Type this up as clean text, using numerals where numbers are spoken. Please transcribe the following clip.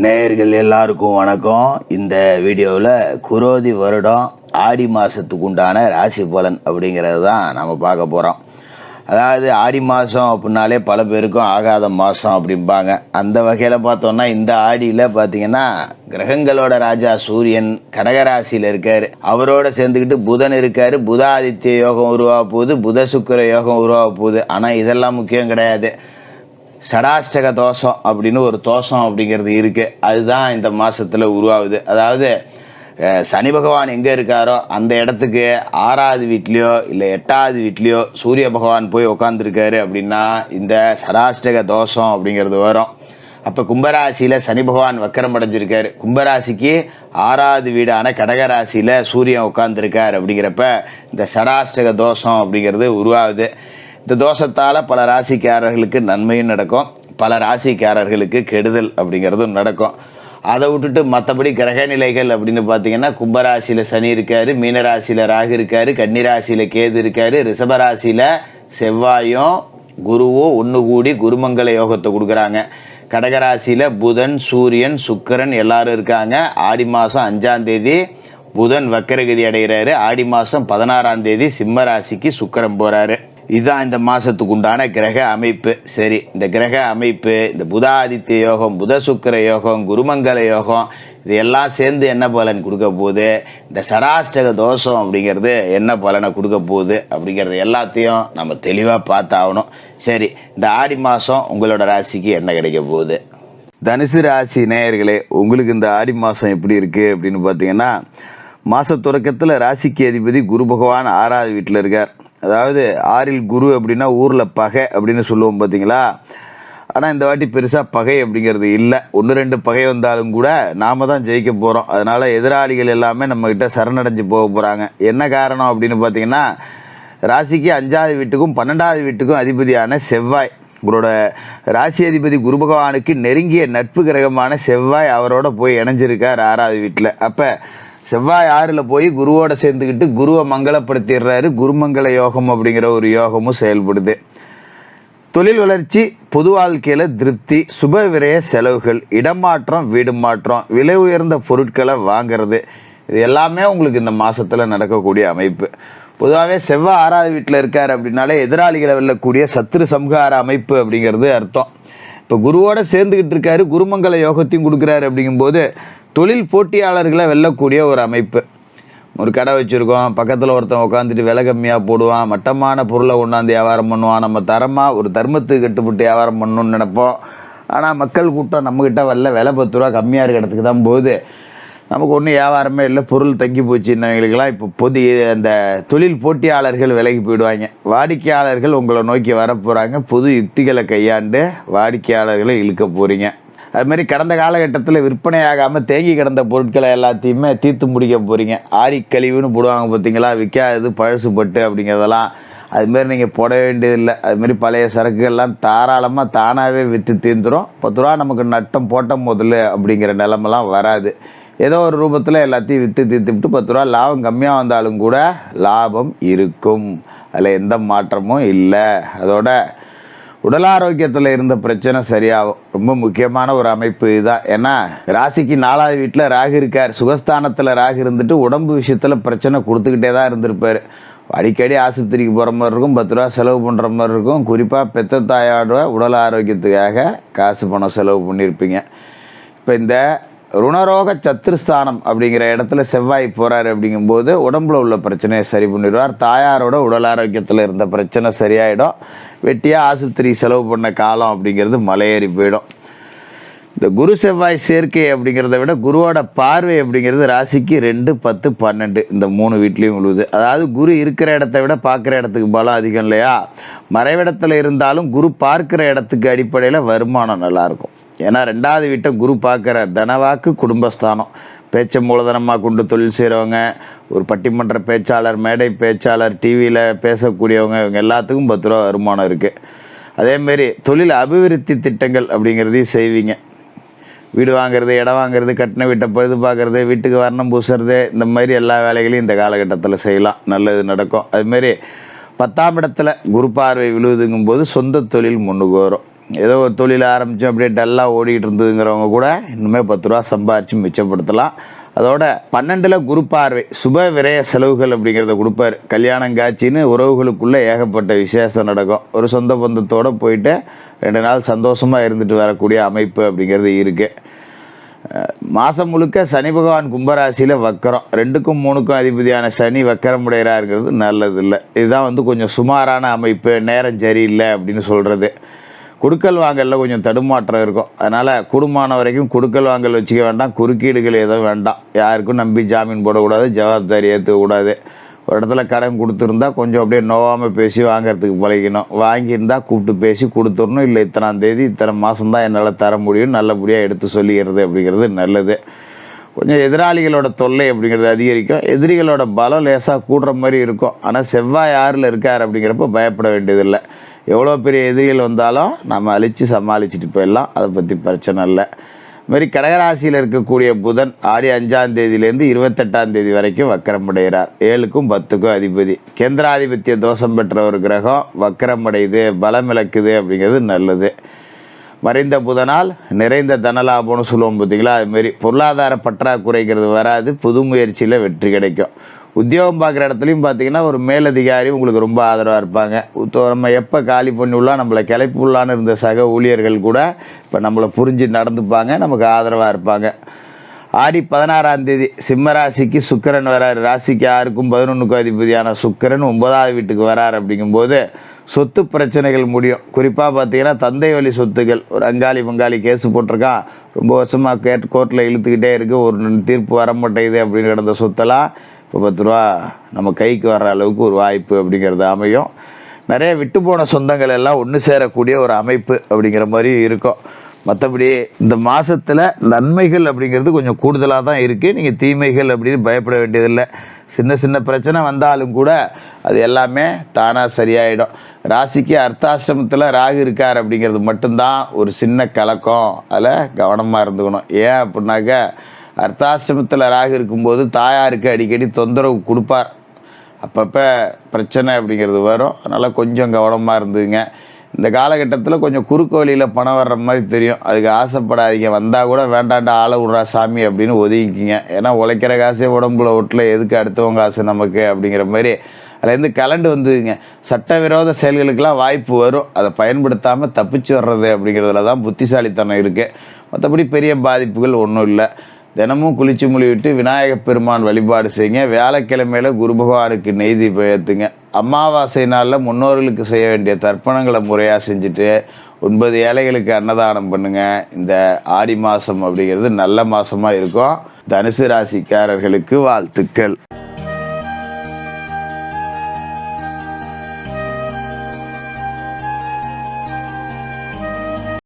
நேயர்கள் எல்லாருக்கும் வணக்கம். இந்த வீடியோவில் குரோதி வருடம் ஆடி மாதத்துக்கு உண்டான ராசி பலன் அப்படிங்கிறது தான் நம்ம பார்க்க போகிறோம். அதாவது ஆடி மாதம் அப்படின்னாலே பல பேருக்கும் ஆகாத மாதம் அப்படிம்பாங்க. அந்த வகையில் பார்த்தோன்னா இந்த ஆடியில் பார்த்திங்கன்னா கிரகங்களோட ராஜா சூரியன் கடகராசியில் இருக்கார். அவரோட சேர்ந்துக்கிட்டு புதன் இருக்கார். புதாதித்ய யோகம் உருவாக போகுது, புத சுக்கிர யோகம் உருவாக போகுது. ஆனால் இதெல்லாம் முக்கியம் கிடையாது. சடாஷ்டக தோஷம் அப்படின்னு ஒரு தோஷம் அப்படிங்கிறது இருக்குது. அதுதான் இந்த மாதத்தில் உருவாகுது. அதாவது சனி பகவான் எங்கே இருக்காரோ அந்த இடத்துக்கு 6வது வீட்லேயோ இல்லை 8வது வீட்லேயோ சூரிய பகவான் போய் உக்காந்துருக்காரு அப்படின்னா இந்த சடாஷ்டக தோஷம் அப்படிங்கிறது வரும். அப்போ கும்பராசியில் சனி பகவான் வக்கரம் அடைஞ்சிருக்காரு. கும்பராசிக்கு 6வது வீடான கடகராசியில் சூரியன் உட்காந்துருக்கார். அப்படிங்கிறப்ப இந்த சடாஷ்டக தோஷம் அப்படிங்கிறது உருவாகுது. இந்த தோஷத்தால் பல ராசிக்காரர்களுக்கு நன்மையும் நடக்கும், பல ராசிக்காரர்களுக்கு கெடுதல் அப்படிங்கிறதும் நடக்கும். அதை விட்டுட்டு மற்றபடி கிரக நிலைகள் அப்படின்னு பார்த்தீங்கன்னா கும்பராசியில் சனி இருக்கார், மீனராசியில் ராகு இருக்கார், கன்னிராசியில் கேது இருக்கார், ரிஷபராசியில் செவ்வாயும் குருவும் ஒன்று கூடி குருமங்கல யோகத்தை கொடுக்குறாங்க. கடகராசியில் புதன் சூரியன் சுக்கிரன் எல்லாரும் இருக்காங்க. ஆடி மாதம் 5ஆம் தேதி புதன் வக்கரகதி அடைகிறாரு. ஆடி மாதம் 16ஆம் தேதி சிம்ம ராசிக்கு சுக்கிரன் போகிறாரு. இதுதான் இந்த மாதத்துக்கு உண்டான கிரக அமைப்பு. சரி, இந்த கிரக அமைப்பு, இந்த புதாதித்ய யோகம், புத சுக்கிர யோகம், குருமங்கல யோகம், இது எல்லாம் சேர்ந்து என்ன பலன் கொடுக்க போகுது, இந்த சடாஷ்டக தோஷம் அப்படிங்கிறது என்ன பலனை கொடுக்க போகுது அப்படிங்கிறது எல்லாத்தையும் நம்ம தெளிவாக பார்த்தாகணும். சரி, இந்த ஆடி மாதம் உங்களோட ராசிக்கு என்ன கிடைக்க போகுது? தனுசு ராசி நேயர்களே, உங்களுக்கு இந்த ஆடி மாதம் எப்படி இருக்குது அப்படின்னு பார்த்தீங்கன்னா, மாத தொடக்கத்தில் ராசிக்கு அதிபதி குரு பகவான் 6வது வீட்டில் இருக்கார். அதாவது 6ல் குரு அப்படின்னா ஊரில் பகை அப்படின்னு சொல்லுவோம் பார்த்தீங்களா. ஆனால் இந்த வாட்டி பெருசாக பகை அப்படிங்கிறது இல்லை. 1-2 பகை வந்தாலும் கூட நாம் தான் ஜெயிக்க போகிறோம். அதனால் எதிராளிகள் எல்லாமே நம்மக்கிட்ட சரணடைஞ்சு போக போகிறாங்க. என்ன காரணம் அப்படின்னு பார்த்தீங்கன்னா, ராசிக்கு 5வது வீட்டுக்கும் 12வது வீட்டுக்கும் அதிபதியான செவ்வாய், உங்களோட ராசி அதிபதி குரு பகவானுக்கு நெருங்கிய நட்பு கிரகமான செவ்வாய் அவரோட போய் இணைஞ்சிருக்கார் 6வது வீட்டில். அப்போ செவ்வாய் 6ல் போய் குருவோட சேர்ந்துக்கிட்டு குருவை மங்களப்படுத்திடுறாரு. குருமங்கல யோகம் அப்படிங்கிற ஒரு யோகமும் செயல்படுது. தொழில் வளர்ச்சி, பொது வாழ்க்கையில் திருப்தி, சுப விரய செலவுகள், இடமாற்றம், வீடு மாற்றம், விலை உயர்ந்த பொருட்களை வாங்கிறது, இது எல்லாமே உங்களுக்கு இந்த மாதத்தில் நடக்கக்கூடிய அமைப்பு. பொதுவாகவே செவ்வாய் 6வது வீட்டில் இருக்கார் அப்படின்னாலே எதிராளிகளை வெல்லக்கூடிய சத்ரு சம்ஹார அமைப்பு அப்படிங்கிறது அர்த்தம். இப்போ குருவோட சேர்ந்துக்கிட்டு இருக்காரு, குருமங்கல யோகத்தையும் கொடுக்குறாரு. அப்படிங்கும்போது தொழில் போட்டியாளர்களை வெல்லக்கூடிய ஒரு அமைப்பு. ஒரு கடை வச்சுருக்கோம், பக்கத்தில் ஒருத்தன் உட்காந்துட்டு விலை கம்மியாக போடுவான், மட்டமான பொருளை கொண்டாந்து வியாபாரம் பண்ணுவான். நம்ம தரமாக ஒரு தர்மத்துக்கு கட்டுப்பட்டு வியாபாரம் பண்ணணும்னு நினைப்போம். ஆனால் மக்கள் கூட்டம் நம்மக்கிட்ட வரல, விலை 10 ரூபா கம்மியாக இருக்க இடத்துக்கு தான் போகுது. நமக்கு ஒன்றும் வியாபாரமே இல்லை, பொருள் தங்கி போச்சு. இன்னவங்களுக்கெல்லாம் இப்போ அந்த தொழில் போட்டியாளர்கள் விலைக்கு போயிடுவாங்க. வாடிக்கையாளர்கள் உங்களை நோக்கி வரப்போகிறாங்க. புது யுக்திகளை கையாண்டு வாடிக்கையாளர்களை இழுக்க போகிறீங்க. அதுமாதிரி கடந்த காலகட்டத்தில் விற்பனையாகாமல் தேங்கி கிடந்த பொருட்களை எல்லாத்தையுமே தீர்த்து முடிக்க போகிறீங்க. ஆடி கழிவுன்னு போடுவாங்க பார்த்தீங்களா, விற்காது பழசுப்பட்டு அப்படிங்கிறதெல்லாம் அதுமாரி நீங்கள் போட வேண்டியதில்லை. அதுமாரி பழைய சரக்குகள்லாம் தாராளமாக தானாகவே விற்று தீர்ந்துடும். 10 ரூபா நமக்கு நட்டம் போட்ட முதல்ல அப்படிங்கிற நிலமெல்லாம் வராது. ஏதோ ஒரு ரூபத்தில் எல்லாத்தையும் விற்று தீர்த்துவிட்டு 10 ரூபா லாபம் கம்மியாக வந்தாலும் கூட லாபம் இருக்கும். அதில் எந்த மாற்றமும் இல்லை. அதோட உடல் ஆரோக்கியத்தில் இருந்த பிரச்சனை சரியாகும். ரொம்ப முக்கியமான ஒரு அமைப்பு இதுதான். ஏன்னா ராசிக்கு 4வது வீட்டில் ராகு இருக்கார். சுகஸ்தானத்தில் ராகு இருந்துட்டு உடம்பு விஷயத்தில் பிரச்சனை கொடுத்துக்கிட்டே தான் இருந்திருப்பார். அடிக்கடி ஆஸ்பத்திரிக்கு போகிற மாதிரி இருக்கும், 10 ரூபா செலவு பண்ணுற மாதிரி இருக்கும். குறிப்பாக பெத்த தாயோட உடல் ஆரோக்கியத்துக்காக காசு பணம் செலவு பண்ணியிருப்பீங்க. இப்போ இந்த ருணரோக சத்துருஸ்தானம் அப்படிங்கிற இடத்துல செவ்வாய் போகிறாரு. அப்படிங்கும்போது உடம்புல உள்ள பிரச்சனையை சரி பண்ணிடுவார். தாயாரோட உடல் ஆரோக்கியத்தில் இருந்த பிரச்சனை சரியாயிடும். வெட்டியாக ஆஸ்பத்திரி செலவு பண்ண காலம் அப்படிங்கிறது மலையேறி போயிடும். இந்த குரு செவ்வாய் சேர்க்கை அப்படிங்கிறத விட குருவோட பார்வை அப்படிங்கிறது ராசிக்கு 2, 10, 12 இந்த 3 வீட்லேயும் விழுவுது. அதாவது குரு இருக்கிற இடத்த விட பார்க்குற இடத்துக்கு பலம் அதிகம் இல்லையா. மறைவிடத்தில் இருந்தாலும் குரு பார்க்குற இடத்துக்கு அடிப்படையில் வருமானம் நல்லாயிருக்கும். ஏன்னா 2வது வீட்டை குரு பார்க்குற தனவாக்கு குடும்பஸ்தானம். பேச்சை மூலதனமாக கொண்டு தொழில் செய்கிறவங்க, ஒரு பட்டிமன்ற பேச்சாளர், மேடை பேச்சாளர், டிவியில் பேசக்கூடியவங்க, இவங்க எல்லாத்துக்கும் 10 ரூபா வருமானம் இருக்குது. அதேமாரி தொழில் அபிவிருத்தி திட்டங்கள் அப்படிங்கிறதையும் செய்வீங்க. வீடு வாங்குறது, இடம் வாங்குறது, கட்டின வீட்டை பழுது பார்க்குறது, வீட்டுக்கு வர்ணம் பூசுறது, இந்த மாதிரி எல்லா வேலைகளையும் இந்த காலகட்டத்தில் செய்யலாம். நல்லது நடக்கும். அதுமாரி 10ஆம் இடத்துல குரு பார்வை விழுதுங்கும் போது சொந்த தொழில் முன்னுக்கு வரும். ஏதோ ஒரு தொழில் ஆரம்பித்து அப்படியே டல்லாக ஓடிக்கிட்டு இருந்ததுங்கிறவங்க கூட இன்னுமே 10 ரூபா சம்பாரித்து மிச்சப்படுத்தலாம். அதோட 12ல் குரு பார்வை சுப விரய செலவுகள் அப்படிங்கிறத கொடுப்பார். கல்யாணம் காட்சின்னு உறவுகளுக்குள்ளே ஏகப்பட்ட விசேஷம் நடக்கும். ஒரு சொந்த பந்தத்தோடு போயிட்டு 2 நாள் சந்தோஷமாக இருந்துட்டு வரக்கூடிய அமைப்பு அப்படிங்கிறது இருக்குது. மாதம் முழுக்க சனி பகவான் கும்பராசியில் வக்கரம். 2க்கும் 3க்கும் அதிபதியான சனி வக்கரமுடையராக இருக்கிறது நல்லதில்லை. இதுதான் கொஞ்சம் சுமாரான அமைப்பு, நேரம் சரியில்லை அப்படின்னு சொல்கிறது. குடுக்கல் வாங்கலில் கொஞ்சம் தடுமாற்றம் இருக்கும். அதனால் கூடுமான வரைக்கும் குடுக்கல் வாங்கல் வச்சுக்க வேண்டாம், குறுக்கீடுகள் எதுவும் வேண்டாம். யாருக்கும் நம்பி ஜாமீன் போடக்கூடாது, ஜவாப்தாரி ஏற்றக்கூடாது. ஒரு இடத்துல கடன் கொடுத்துருந்தா கொஞ்சம் அப்படியே நோவாமல் பேசி வாங்கிறதுக்கு பழகிக்கணும். வாங்கியிருந்தால் கூப்பிட்டு பேசி கொடுத்துடணும். இல்லை இத்தனாம் தேதி இத்தனை மாதம்தான் என்னால் தர முடியும், நல்லபடியாக எடுத்து சொல்லிக்கிறது அப்படிங்கிறது நல்லது. கொஞ்சம் எதிராளிகளோட தொல்லை அப்படிங்கிறது அதிகரிக்கும். எதிரிகளோட பலம் லேசாக கூடுற மாதிரி இருக்கும். ஆனால் செவ்வாய் 6ல் இருக்கார் அப்படிங்கிறப்ப பயப்பட வேண்டியதில்லை. எவ்வளோ பெரிய எதிரிகள் வந்தாலும் நம்ம அழித்து சமாளிச்சுட்டு போயிடலாம். அதை பற்றி பிரச்சனை இல்லை. இதுமாரி கடகராசியில் இருக்கக்கூடிய புதன் ஆடி 5ஆம் தேதியிலேருந்து 28ஆம் தேதி வரைக்கும் வக்கரமடைகிறார். 7க்கும் 10க்கும் அதிபதி. கேந்திராதிபத்திய தோஷம் பெற்ற ஒரு கிரகம் வக்கரமடையுது, பலம் இழக்குது அப்படிங்கிறது நல்லது. மறைந்த புதனால் நிறைந்த தனலாபம்னு சொல்லுவோம் பார்த்தீங்களா, அதுமாரி பொருளாதார பற்றாக்குறைங்கிறது வராது. புது முயற்சியில் வெற்றி கிடைக்கும். உத்தியோகம் பார்க்குற இடத்துலையும் பார்த்தீங்கன்னா ஒரு மேலதிகாரி உங்களுக்கு ரொம்ப ஆதரவாக இருப்பாங்க. நம்ம எப்போ காலி பண்ணி விடலாம், நம்மளை கிளப்பி விடலான்னு இருந்த சக ஊழியர்கள் கூட இப்போ நம்மளை புரிஞ்சு நடந்துப்பாங்க, நமக்கு ஆதரவாக இருப்பாங்க. ஆடி 16ஆம் தேதி சிம்ம ராசிக்கு சுக்கிரன் வராரு. ராசிக்கு 6க்கும் 11க்கும் அதிபதியான சுக்கிரன் 9ஆவது வீட்டுக்கு வரார். அப்படிங்கும்போது சொத்து பிரச்சனைகள் முடியும். குறிப்பாக பார்த்தீங்கன்னா தந்தை வழி சொத்துக்கள். ஒரு அங்காளி பங்காளி கேஸு போட்டிருக்கான், ரொம்ப வருஷமாக கோர்ட்டில் இழுத்துக்கிட்டே இருக்குது, ஒரு தீர்ப்பு வர மாட்டேங்குது அப்படின்னு கிடந்த சொத்தெல்லாம் இப்போ 10 ரூபா நம்ம கைக்கு வர்ற அளவுக்கு ஒரு வாய்ப்பு அப்படிங்கிறது அமையும். நிறைய விட்டு போன சொந்தங்கள் எல்லாம் ஒன்று சேரக்கூடிய ஒரு அமைப்பு அப்படிங்கிற மாதிரி இருக்கும். மற்றபடி இந்த மாதத்தில் நன்மைகள் அப்படிங்கிறது கொஞ்சம் கூடுதலாக தான் இருக்குது. நீங்கள் தீமைகள் அப்படின்னு பயப்பட வேண்டியதில்லை. சின்ன சின்ன பிரச்சனை வந்தாலும் கூட அது எல்லாமே தானாக சரியாயிடும். ராசிக்கு அர்த்தாஷ்டமத்தில் ராகு இருக்கார் அப்படிங்கிறது மட்டும்தான் ஒரு சின்ன கலக்கம். அதில் கவனமாக இருந்துக்கணும். ஏன் அப்படின்னாக்க அர்த்தாஷ்டமத்தில் ராகு இருக்கும்போது தாயாருக்கு அடிக்கடி தொந்தரவு கொடுப்பார். அப்பப்போ பிரச்சனை அப்படிங்கிறது வரும். அதனால் கொஞ்சம் கவனமாக இருந்துங்க. இந்த காலகட்டத்தில் கொஞ்சம் குறுக்கு வழியில் பணம் வர்ற மாதிரி தெரியும். அதுக்கு ஆசைப்படாதீங்க. வந்தால் கூட வேண்டாண்டா ஆளை விட்றா சாமி அப்படின்னு ஒதுங்கிக்கிங்க. ஏன்னா உழைக்கிற காசே உடம்புல ஓட்டில் எதுக்கு அடுத்தவங்க காசு நமக்கு அப்படிங்கிற மாதிரி அதுலேருந்து கலண்டு வந்துங்க. சட்டவிரோத செயல்களுக்கெல்லாம் வாய்ப்பு வரும். அதை பயன்படுத்தாமல் தப்பிச்சு வர்றது அப்படிங்கிறதுல தான் புத்திசாலித்தனம் இருக்குது. மற்றபடி பெரிய பாதிப்புகள் ஒன்றும் இல்லை. தினமும் குளிச்சு மொழிவிட்டு விநாயகப் பெருமான் வழிபாடு செய்யுங்க. வியாழக்கிழமையில் குரு பகவானுக்கு நெய் தீபம் ஏற்றுங்க. அமாவாசை நாளில் முன்னோர்களுக்கு செய்ய வேண்டிய தர்ப்பணங்களை முறையாக செஞ்சுட்டு 9 ஏழைகளுக்கு அன்னதானம் பண்ணுங்கள். இந்த ஆடி மாதம் அப்படிங்கிறது நல்ல மாதமாக இருக்கும். தனுசு ராசிக்காரர்களுக்கு வாழ்த்துக்கள்.